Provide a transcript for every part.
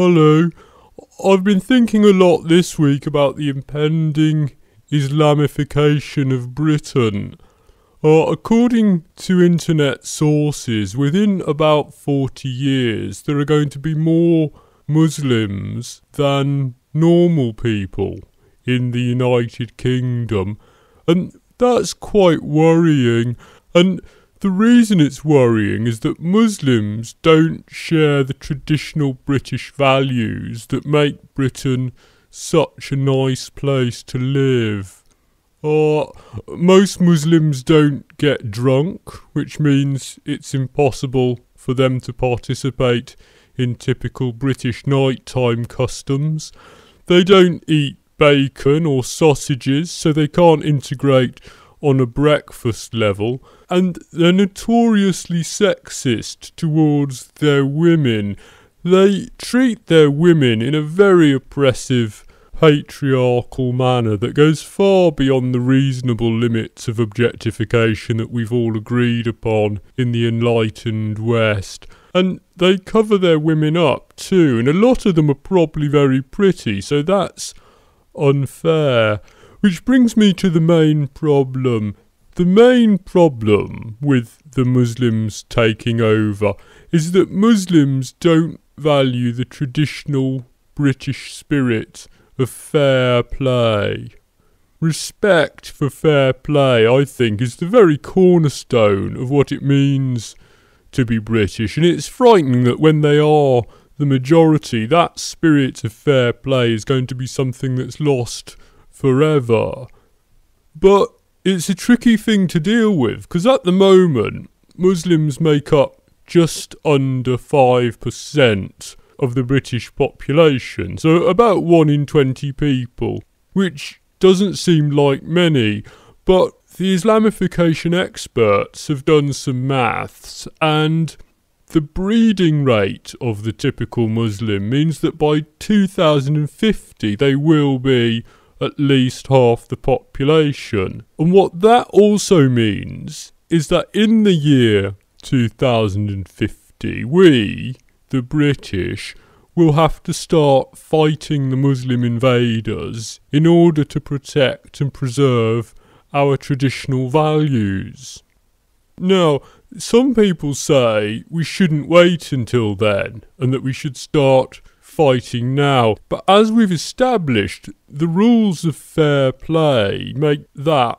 Hello. I've been thinking a lot this week about the impending Islamification of Britain. According to internet sources, within about 40 years, there are going to be more Muslims than normal people in the United Kingdom. And that's quite worrying. And the reason it's worrying is that Muslims don't share the traditional British values that make Britain such a nice place to live. Most Muslims don't get drunk, which means it's impossible for them to participate in typical British nighttime customs. They don't eat bacon or sausages, so they can't integrate on a breakfast level, and they're notoriously sexist towards their women. They treat their women in a very oppressive, patriarchal manner that goes far beyond the reasonable limits of objectification that we've all agreed upon in the enlightened West. And they cover their women up too, and a lot of them are probably very pretty, so that's unfair. Which brings me to the main problem. The main problem with the Muslims taking over is that Muslims don't value the traditional British spirit of fair play. Respect for fair play, I think, is the very cornerstone of what it means to be British, and it's frightening that when they are the majority, that spirit of fair play is going to be something that's lost forever. But it's a tricky thing to deal with, because at the moment Muslims make up just under 5% of the British population, so about 1 in 20 people, which doesn't seem like many, but the Islamification experts have done some maths, and the breeding rate of the typical Muslim means that by 2050 they will be at least half the population. And what that also means is that in the year 2050, we, the British, will have to start fighting the Muslim invaders in order to protect and preserve our traditional values. Now, some people say we shouldn't wait until then and that we should start fighting now, but as we've established, the rules of fair play make that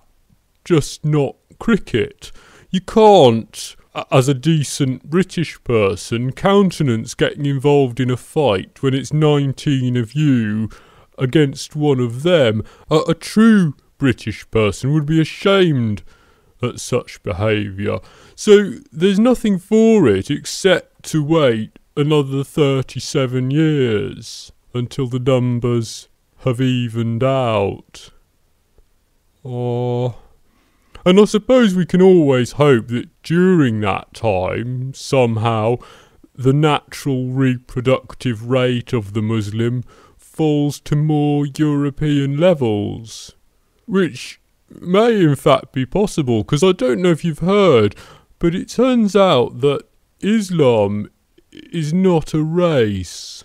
just not cricket. You can't, as a decent British person, countenance getting involved in a fight when it's 19 of you against one of them. A true British person would be ashamed at such behaviour. So there's nothing for it except to wait another 37 years until the numbers have evened out. And I suppose we can always hope that during that time, somehow, the natural reproductive rate of the Muslim falls to more European levels, which may in fact be possible, because I don't know if you've heard, but it turns out that Islam is not a race.